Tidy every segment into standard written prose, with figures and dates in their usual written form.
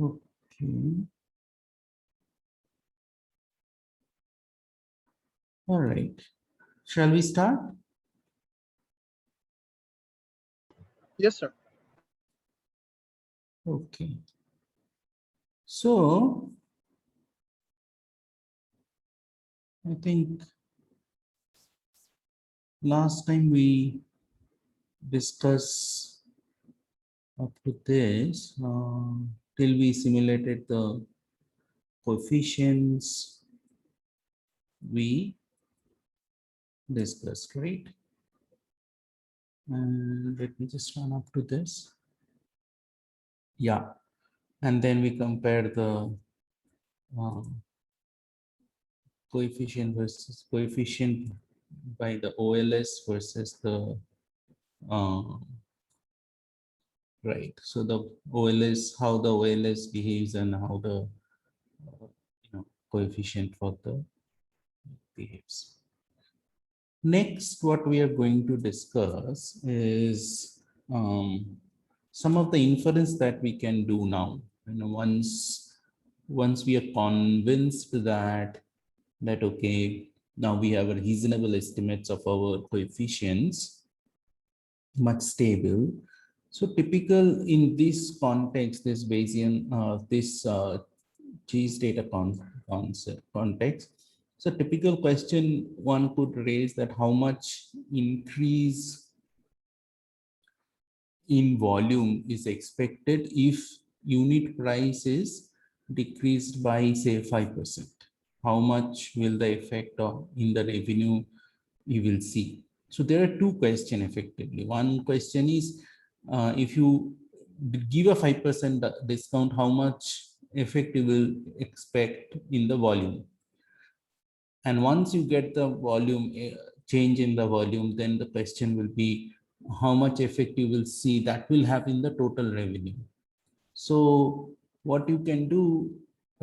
Okay. All right. Shall we start? Yes, sir. Okay. So I think last time we discussed up to this till we simulated the coefficients we discussed, right? And let me just run up to this. Yeah. And then we compare the coefficient versus coefficient by the OLS versus the right. So the OLS, how the OLS behaves and how the coefficient for the behaves. Next, what we are going to discuss is some of the inference that we can do now. Once we are convinced that okay, now we have a reasonable estimates of our coefficients, much stable. So typical in this context, this Bayesian, cheese data context. So typical question one could raise that how much increase in volume is expected if unit price is decreased by say 5%. How much will the effect of in the revenue you will see? So there are two questions effectively. One question is if you give a 5% discount, how much effect you will expect in the volume? And once you get the volume change in the volume, then the question will be how much effect you will see that will have in the total revenue. So what you can do,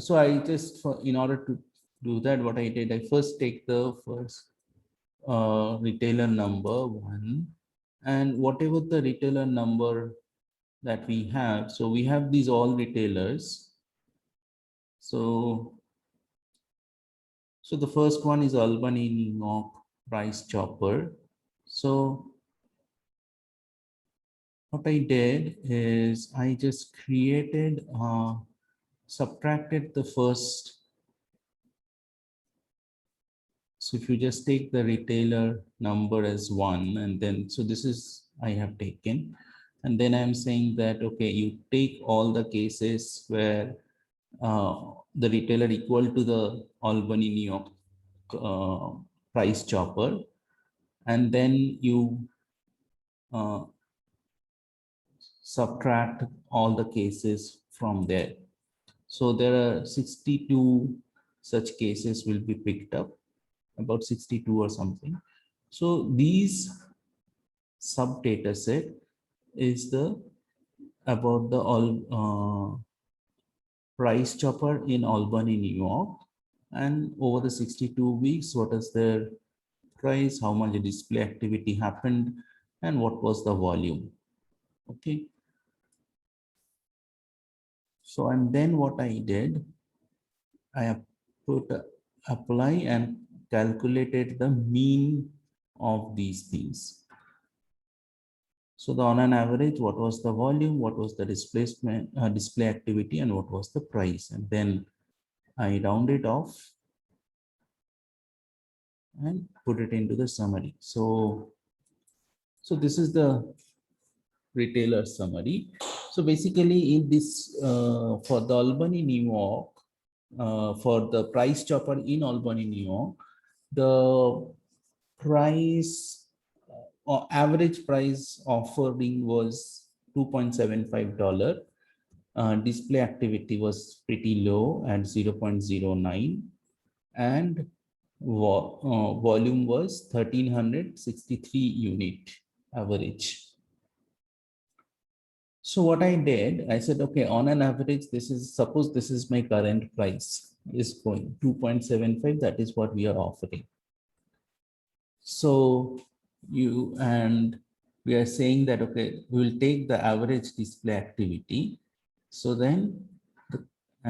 so I just in order to do that, what I did, I first take the first retailer number 1, and whatever the retailer number that we have, so we have these all retailers. So the first one is Albany, New York, Price Chopper. So what I did is I just created, subtracted the first. So if you just take the retailer number as 1, and then, so this is I have taken, and then I'm saying that, okay, you take all the cases where the retailer equal to the Albany, New York Price Chopper, and then you subtract all the cases from there. So there are 62 such cases will be picked up, about 62 or something. So these sub data set is the about the all Price Chopper in Albany, New York, and over the 62 weeks, what is their price, how much display activity happened, and what was the volume. Okay. So, and then what I did, I have put apply and calculated the mean of these things. So the on an average, what was the volume, what was the displacement, display activity, and what was the price, and then I round it off and put it into the summary. So this is the retailer summary. So basically in this, for the Albany, New York, for the Price Chopper in Albany, New York, the price or average price offering was $2.75. Display activity was pretty low at 0.09, and volume was 1363 unit average. So what I did, I said, okay, on an average, this is, suppose this is my current price is going 2.75. That is what we are offering. So and we are saying that, okay, we will take the average display activity. So then the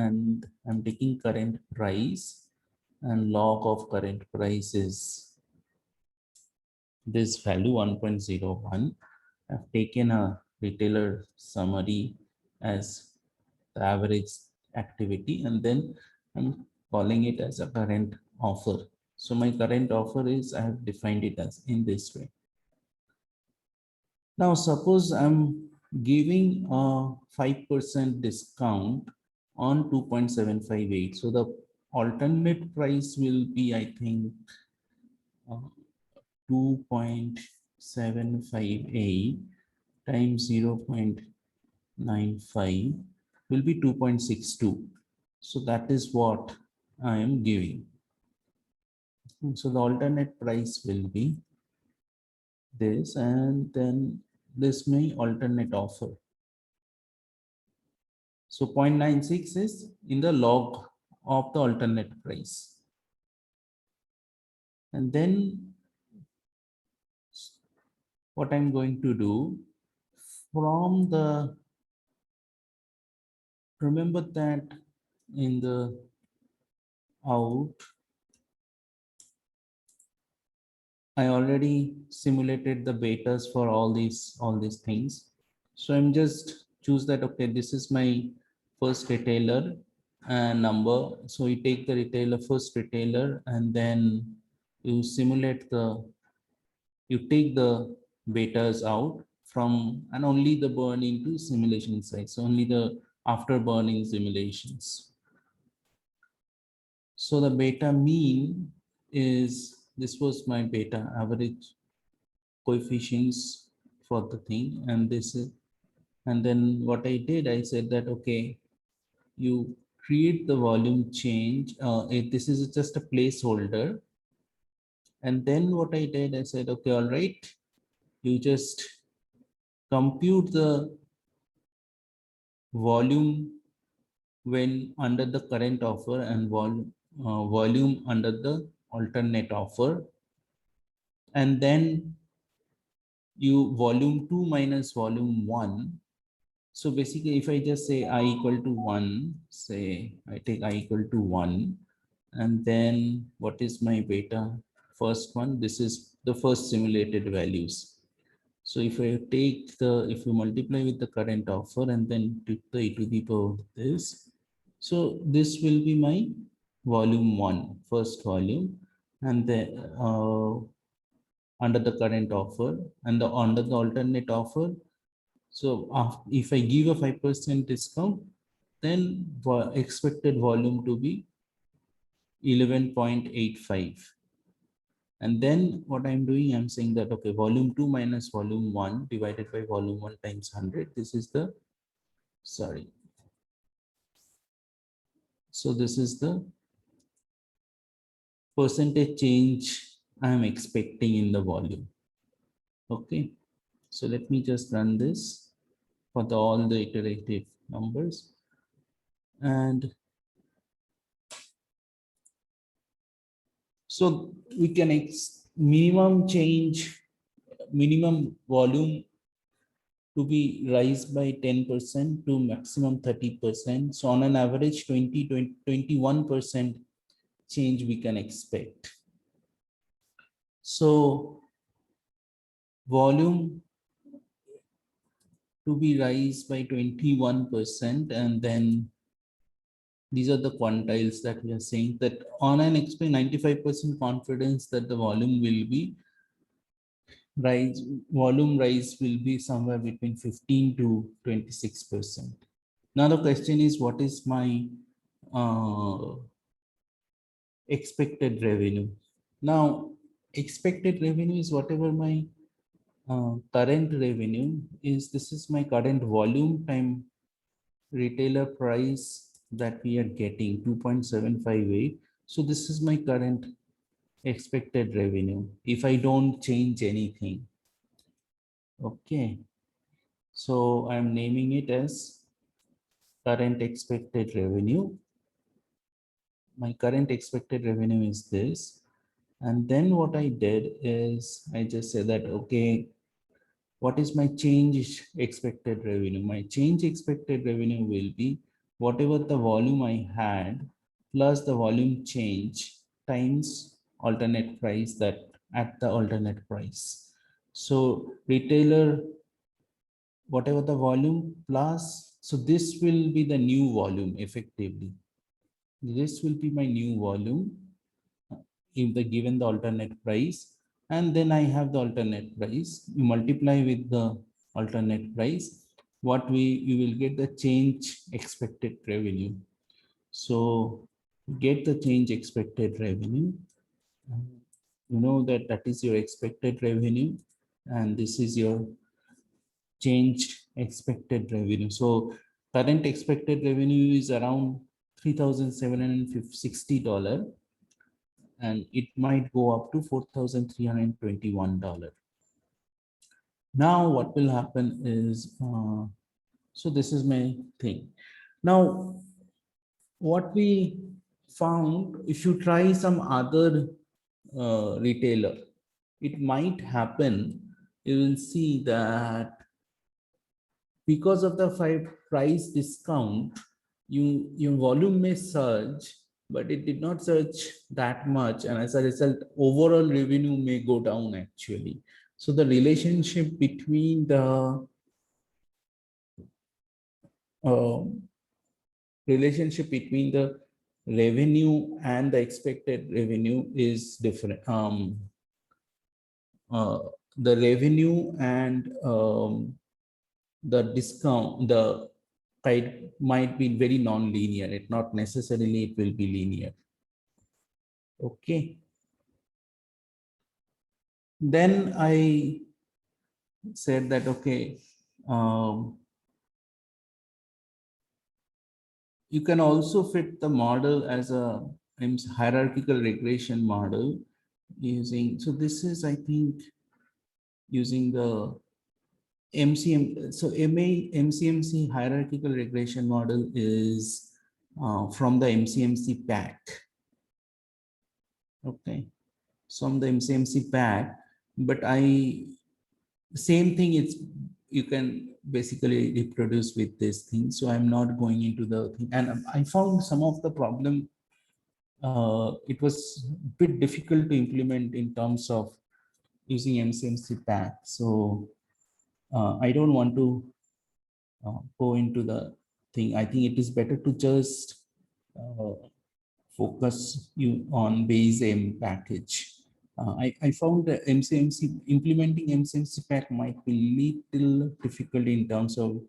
and I'm taking current price, and log of current price is this value 1.01. I've taken a retailer summary as the average activity, and then I'm calling it as a current offer. So my current offer is, I have defined it as in this way. Now suppose I'm giving a 5% discount on 2.758. So the alternate price will be, I think, 2.758 times 0.95 will be 2.62. So that is what I am giving. So the alternate price will be this, and then this may alternate offer. So 0.96 is in the log of the alternate price. And then what I'm going to do from the, remember that in the out, I already simulated the betas for all these things. So I'm just choose that, okay, this is my first retailer and number. So you take the retailer, first retailer, and then you simulate the, you take the betas out from, and only the burn into simulation sites, so only the after burning simulations. So the beta mean is, this was my beta average coefficients for the thing, and this is, and then what I did, I said that, okay, you create the volume change. If this is just a placeholder, and then what I did, I said, okay, all right, you just compute the volume when under the current offer and volume under the alternate offer, and then you volume 2 minus volume 1. So basically, if I just say I equal to 1, say I take I equal to 1, and then what is my beta? First one, this is the first simulated values. So if I take the, if you multiply with the current offer and then take the e to the power of this, so this will be my volume 1, first volume, and then under the current offer, and the under the alternate offer. So if I give a 5% discount, then expected volume to be 11.85. And then what I'm doing, I'm saying that, okay, volume 2 minus volume 1 divided by volume 1 times 100. This is the, sorry. So this is the percentage change I'm expecting in the volume. Okay. So let me just run this for all the iterative numbers. And so we can minimum change, minimum volume to be rise by 10% to maximum 30%. So on an average 21% change we can expect. So volume to be rise by 21%, and then these are the quantiles that we are saying that on an 95% confidence that the volume will be rise, volume rise will be somewhere between 15 to 26%. Now the question is, what is my expected revenue? Now expected revenue is whatever my current revenue is. This is my current volume time retailer price that we are getting 2.758. So this is my current expected revenue if I don't change anything. Okay, so I'm naming it as current expected revenue. My current expected revenue is this. And then what I did is I just said that, okay, what is my change expected revenue? My change expected revenue will be whatever the volume I had plus the volume change times alternate price that at the alternate price. So retailer, whatever the volume plus, so this will be the new volume effectively. This will be my new volume if the given the alternate price, and then I have the alternate price. You multiply with the alternate price, what you will get the change expected revenue. So get the change expected revenue. You know that is your expected revenue, and this is your change expected revenue. So current expected revenue is around $3,760, and it might go up to $4,321. Now what will happen is, so this is my thing. Now what we found, if you try some other retailer, it might happen, you will see that because of the price discount, your volume may surge, but it did not surge that much, and as a result, overall revenue may go down actually. So the relationship between the uh, revenue and the expected revenue is different. Uh, the revenue and the discount, the kite might be very non-linear. It not necessarily it will be linear. Okay. Then I said that, okay, you can also fit the model as a hierarchical regression model using, so this is, I think, using the MCM. So MCMC hierarchical regression model is from the MCMC pack. Okay, from the MCMC pack, but same thing, it's, you can basically reproduce with this thing. So I'm not going into the thing, and I found some of the problem, it was a bit difficult to implement in terms of using MCMC pack. So I don't want to go into the thing. I think it is better to just focus you on Bayesian package. I found that implementing MCMC pack might be little difficult in terms of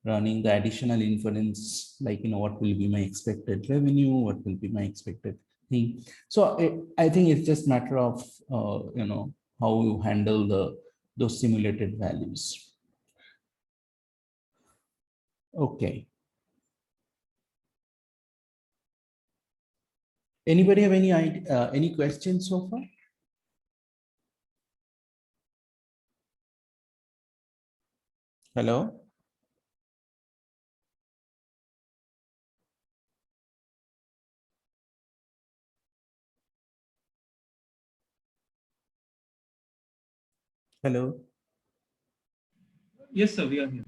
running the additional inference, like, what will be my expected revenue, what will be my expected thing. So I think it's just matter of, how you handle those simulated values. Okay. Anybody have any questions so far? Hello? Hello? Yes, sir, we are here.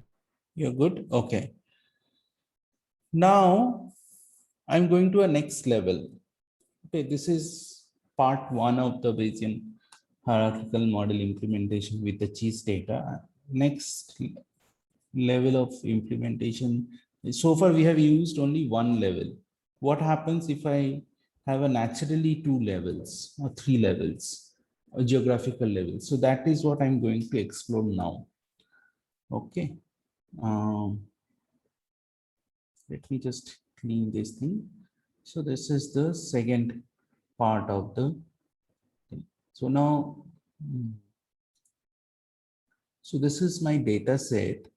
You're good? Okay. Now I'm going to a next level. Okay, this is part one of the Bayesian hierarchical model implementation with the cheese data. Next level of implementation. So far we have used only one level. What happens if I have a naturally two levels or three levels, or geographical levels? So that is what I'm going to explore now. Okay. Let me just clean this thing. So this is the second part of the thing. So now, so this is my data set,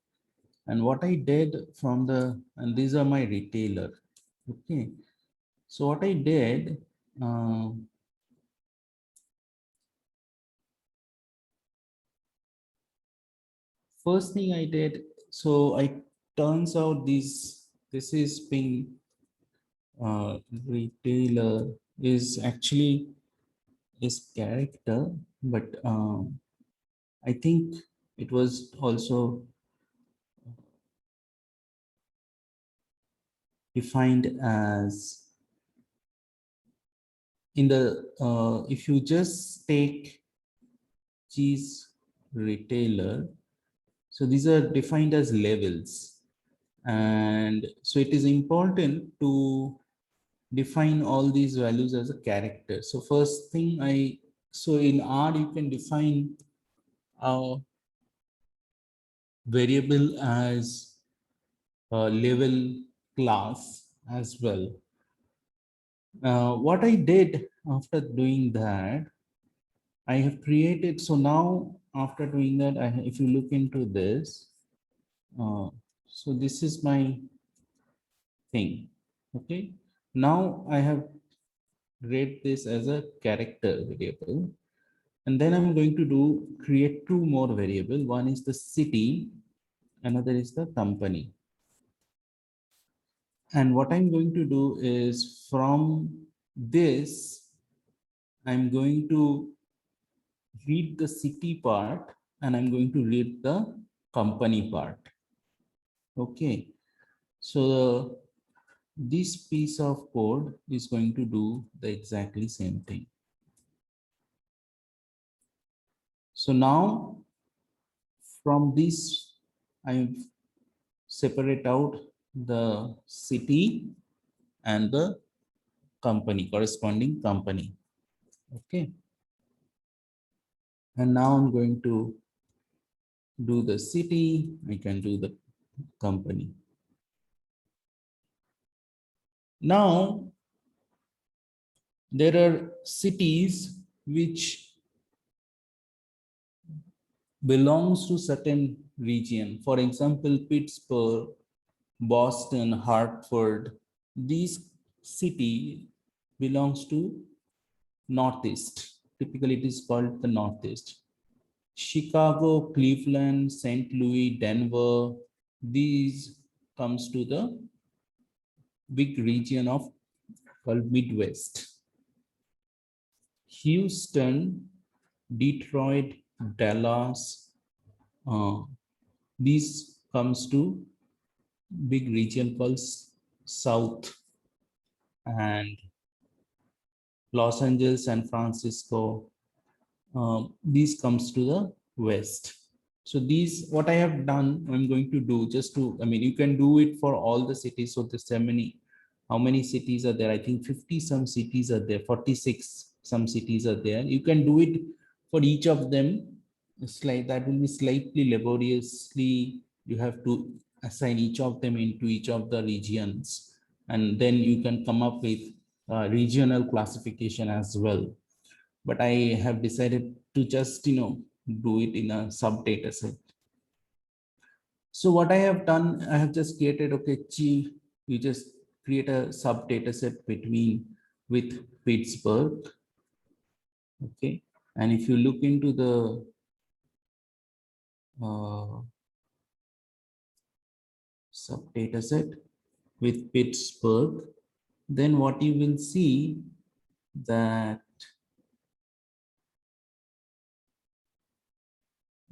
and what I did from and these are my retailer. Okay. So what I did, first thing I did, so I turns out this is being retailer is actually is character, but I think it was also defined as in the if you just take cheese retailer, so these are defined as levels, and so it is important to define all these values as a character. So first thing so in R you can define a variable as a level class as well. What I did after doing that, I have created, so now after doing that, if you look into this, so this is my thing. Okay. Now I have read this as a character variable. And then I'm going to create two more variable. One is the city, another is the company. And what I'm going to do is from this, I'm going to read the city part and I'm going to read the company part. Okay. So this piece of code is going to do the exactly same thing. So now from this, I separate out the city and the company, corresponding company. Okay. And now I'm going to do the city, I can do the company. Now, there are cities which belongs to certain region. For example, Pittsburgh, Boston, Hartford, these city belongs to Northeast. Typically, it is called the Northeast. Chicago, Cleveland, St. Louis, Denver, these comes to the big region of called Midwest. Houston, Detroit, Dallas, these comes to big region called South, and Los Angeles, San Francisco, these comes to the West. So these, what I have done, I'm going to do just to, I mean, you can do it for all the cities. So there's so many, how many cities are there? I think 50 some cities are there, 46 some cities are there. You can do it for each of them. It's like that will be slightly laboriously. You have to assign each of them into each of the regions. And then you can come up with regional classification as well. But I have decided to just, do it in a sub data set. So what I have done, I have just created, okay, chief, you just create a sub data set with Pittsburgh. Okay. And if you look into the sub data set with Pittsburgh, then what you will see that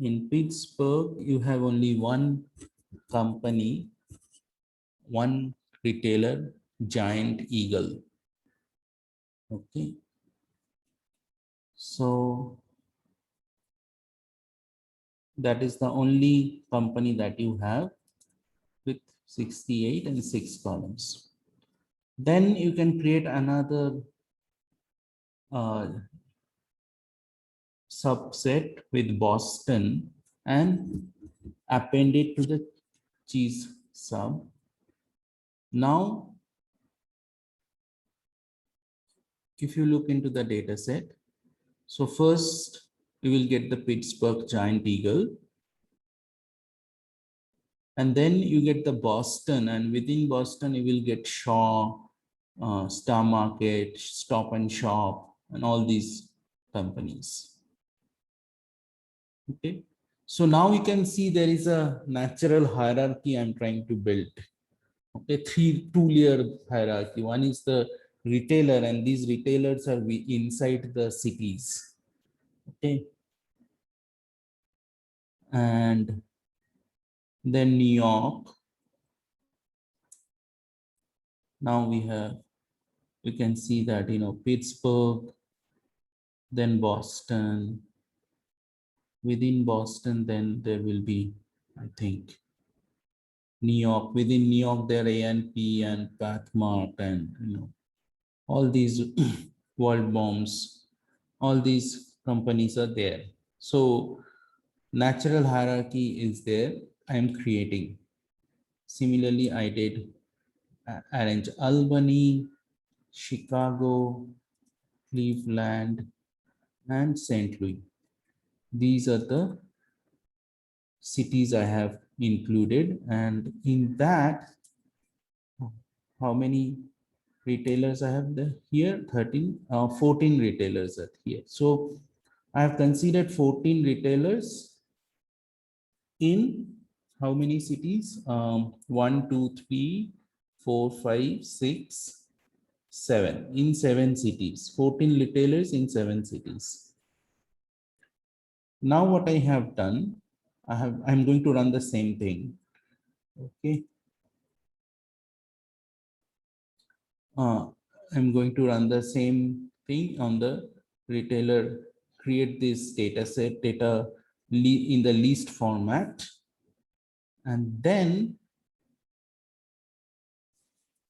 in Pittsburgh, you have only one company, one retailer, Giant Eagle. Okay. So that is the only company that you have with 68 and 6 columns. Then you can create another subset with Boston and append it to the cheese sub. Now, if you look into the data set, so first you will get the Pittsburgh Giant Eagle, and then you get the Boston, and within Boston you will get Shaw, Star Market, Stop and Shop, and all these companies. Okay, so now you can see there is a natural hierarchy I'm trying to build. Okay, two-layer hierarchy. One is the retailer, and these retailers are inside the cities. Okay, and then New York, Now we can see that, Pittsburgh, then Boston. Within Boston, then there will be, I think, New York. Within New York, there are A&P and Pathmart and, all these world bombs, all these companies are there. So natural hierarchy is there. I am creating. Similarly, I did arrange Albany, Chicago, Cleveland, and St. Louis. These are the cities I have included, and in that, how many retailers I have there here? 14 retailers are here. So I have considered 14 retailers in how many cities? 1, 2, 3, 4, 5, 6, 7. In 7 cities, 14 retailers in 7 cities. Now what I have done, I'm going to run the same thing. Okay. I'm going to run the same thing on the retailer, create this data set, in the list format. And then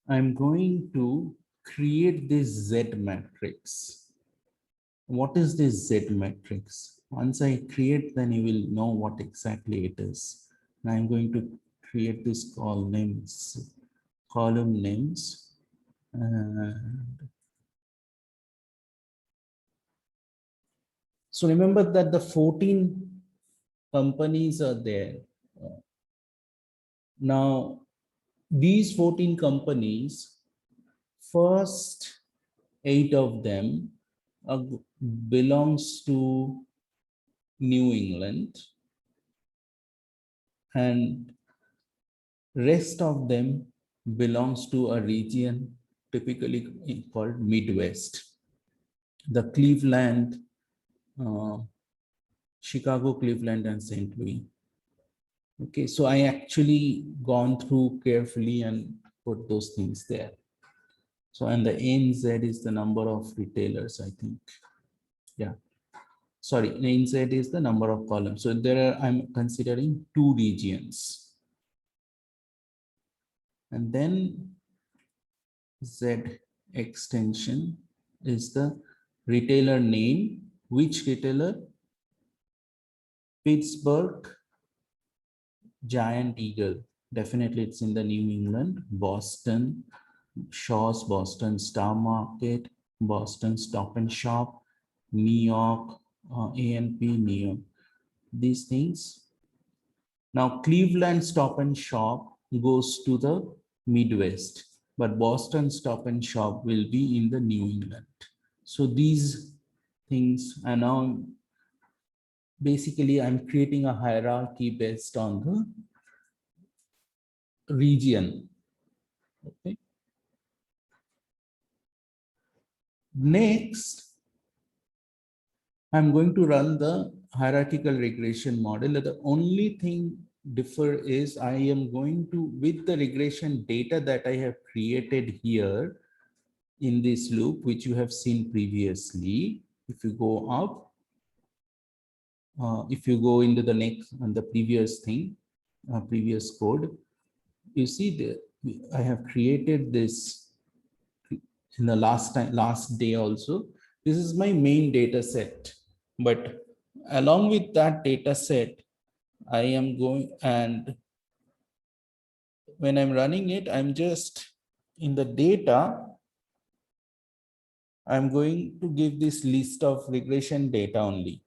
I'm going to create this Z matrix. What is this Z matrix? Once I create, then you will know what exactly it is. And I'm going to create this column names. And so remember that the 14 companies are there. Now, these 14 companies, first 8 of them belongs to New England, and rest of them belongs to a region typically called Midwest. The Cleveland, Chicago, Cleveland, and St. Louis. Okay, so I actually gone through carefully and put those things there. So, and the NZ is the number of retailers, I think. Yeah, sorry, NZ is the number of columns. So there are, I'm considering 2 regions. And then Z extension is the retailer name. Which retailer? Pittsburgh Giant Eagle. Definitely it's in the New England. Boston Shaw's, Boston Star Market, Boston Stop and Shop, New York A&P, New York. These things. Now Cleveland Stop and Shop goes to the Midwest, but Boston Stop and Shop will be in the New England. So these things, and now basically I'm creating a hierarchy based on the region. Okay. Next, I'm going to run the hierarchical regression model. The only thing differ is I am going to, with the regression data that I have created here in this loop, which you have seen previously, if you go up, if you go into the next and the previous thing, previous code, you see that I have created this in the last day also. This is my main data set, but along with that data set, I am going, and when I'm running it, I'm just in the data, I'm going to give this list of regression data only,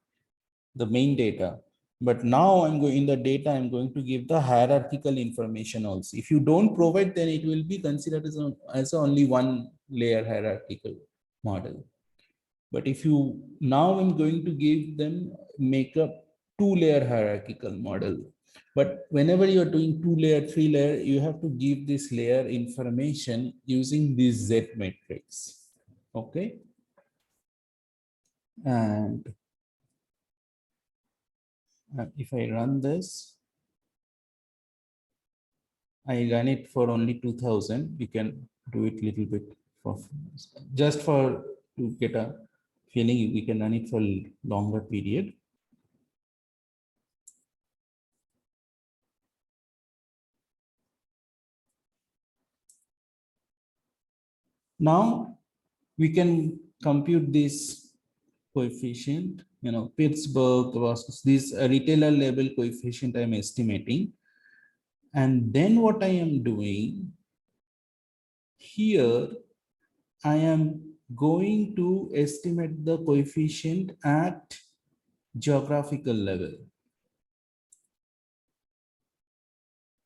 the main data. But now I'm going in the data, I'm going to give the hierarchical information also. If you don't provide, then it will be considered as only one layer hierarchical model. But if you, now I'm going to give them, make a 2-layer hierarchical model. But whenever you're doing 2-layer, 3-layer, you have to give this layer information using this Z matrix. Okay. And if I run this, I run it for only 2000. We can do it little bit for just for to get a feeling. We can run it for longer period. Now we can compute this coefficient, Pittsburgh versus this retailer level coefficient I'm estimating. And then what I am doing here, I am going to estimate the coefficient at geographical level.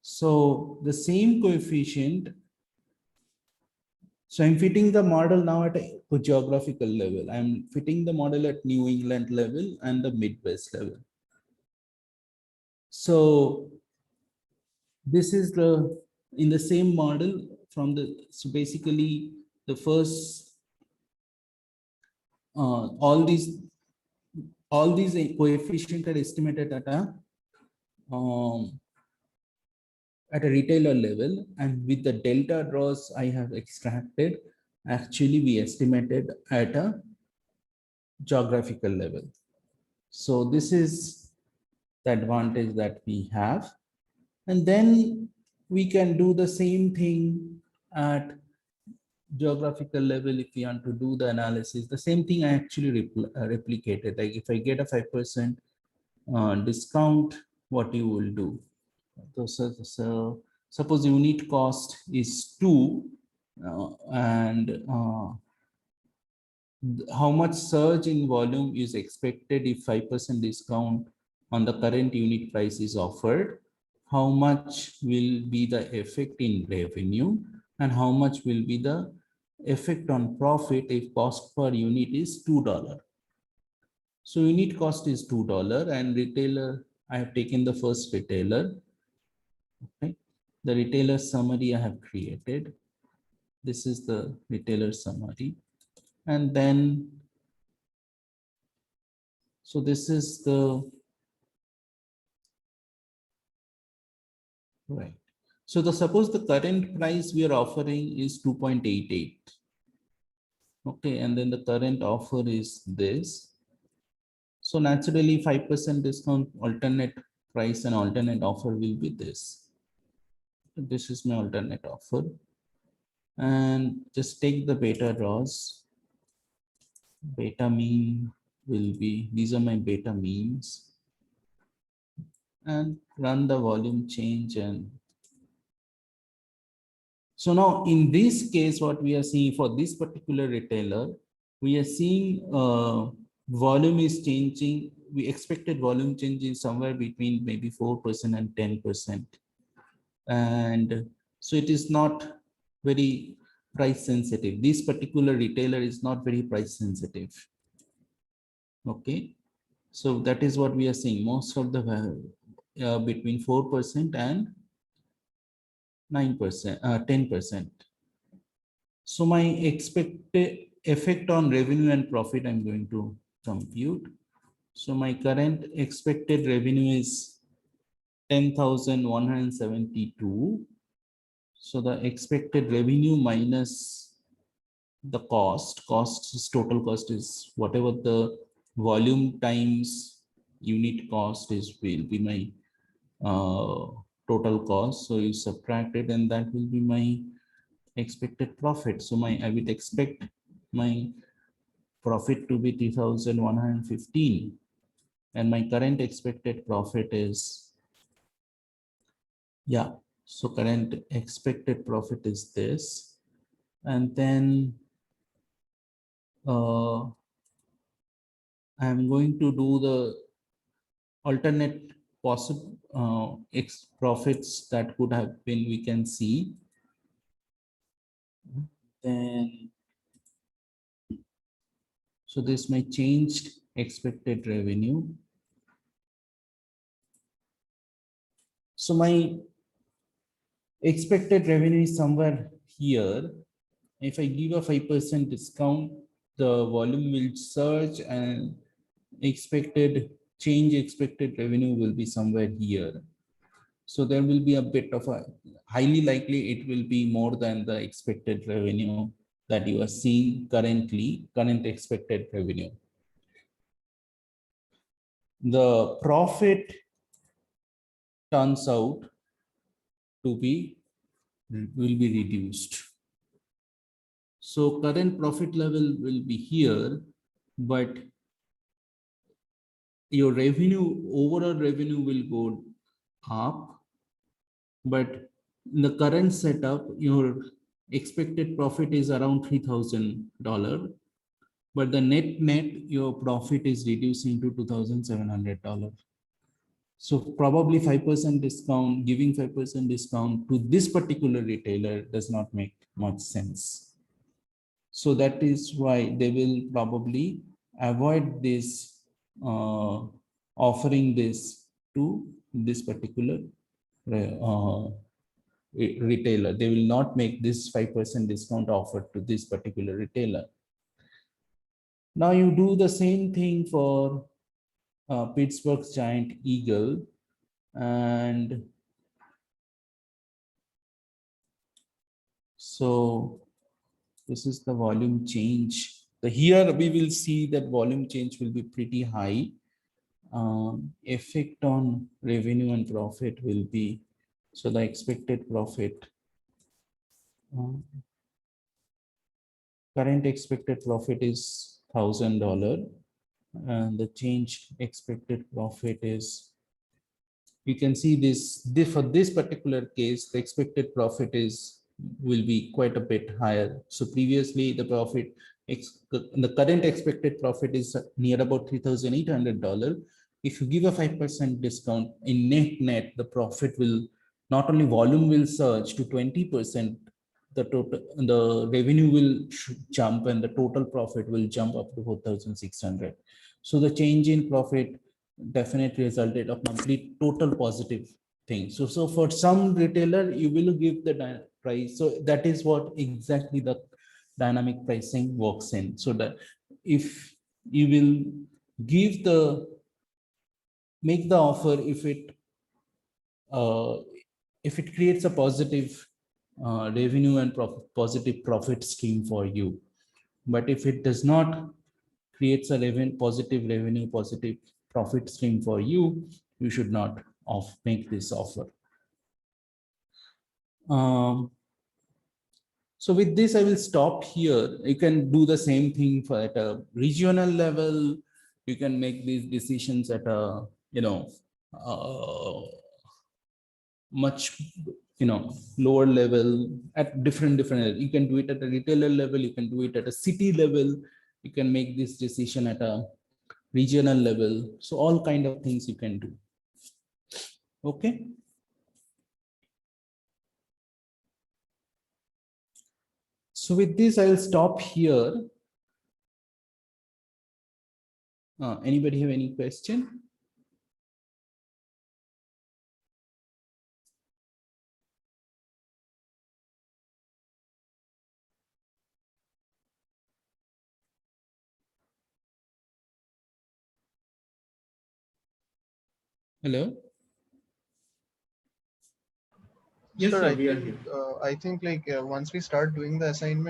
So the same coefficient. So I'm fitting the model now at a geographical level. I'm fitting the model at New England level and the Midwest level. So this is in the same model so basically the first, all these coefficients are estimated at a retailer level, and with the delta draws I have extracted, actually we estimated at a geographical level. So this is the advantage that we have. And then we can do the same thing at geographical level. If we want to do the analysis, the same thing I actually replicated. Like if I get a 5% discount, what you will do. So suppose unit cost is 2 and how much surge in volume is expected if 5% discount on the current unit price is offered, how much will be the effect in revenue, and how much will be the effect on profit if cost per unit is $2. So unit cost is $2 and retailer, I have taken the first retailer. Okay, the retailer summary I have created. This is the retailer summary. And then, so this is the, right. So suppose the current price we are offering is 2.88. Okay, and then the current offer is this. So naturally 5% discount, alternate price and alternate offer will be this. This is my alternate offer. And just take the beta draws. Beta mean will be, these are my beta means. And run the volume change. And so now in this case, what we are seeing for this particular retailer, we are seeing volume is changing. We expected volume changing somewhere between maybe 4% and 10%. And so it is not very price sensitive. This particular retailer is not very price sensitive. Okay, so that is what we are seeing. Most of the between 4% and 9%, 10%. So my expected effect on revenue and profit I'm going to compute. So my current expected revenue is 10,172. So the expected revenue minus the cost is total cost is whatever the volume times unit cost is will be my total cost. So you subtract it and that will be my expected profit. So I would expect my profit to be 3,115 and my current expected profit is, yeah, so current expected profit is this. And then I'm going to do the alternate possible profits that could have been, we can see. Then, so this my changed expected revenue. So my expected revenue is somewhere here. If I give a 5% discount, the volume will surge and expected revenue will be somewhere here. So there will be a bit of a, highly likely it will be more than the expected revenue that you are seeing currently, current expected revenue. The profit turns out to be, will be reduced. So current profit level will be here, but your revenue, overall revenue will go up, but in the current setup, your expected profit is around $3,000, but the net your profit is reducing to $2,700. So probably 5% discount, giving 5% discount to this particular retailer does not make much sense. So that is why they will probably avoid this offering this to this particular retailer. They will not make this 5% discount offer to this particular retailer. Now you do the same thing for Pittsburgh's Giant Eagle, and so this is the volume change. Here we will see that volume change will be pretty high. Effect on revenue and profit will be, so the expected profit, current expected profit is $1,000, and the change expected profit is, you can see this for this particular case, the expected profit is will be quite a bit higher. So previously the profit, the current expected profit is near about $3,800. If you give a 5% discount in net, the profit will, not only volume will surge to 20%, the total, the revenue will jump and the total profit will jump up to 4,600. So the change in profit definitely resulted of complete total positive thing. So for some retailer, you will give the price. So that is what exactly the dynamic pricing works in. So that if you will give the, make the offer, if it creates a positive revenue and positive profit stream for you, but if it does not creates a positive revenue, positive profit stream for you, you should not make this offer. So with this, I will stop here. You can do the same thing for at a regional level. You can make these decisions at a, much, lower level, at different, you can do it at a retailer level. You can do it at a city level. You can make this decision at a regional level. So all kind of things you can do. Okay. So with this, I will stop here. Anybody have any question? Hello. Yes, Sir, sir, we are here. I think like once we start doing the assignment,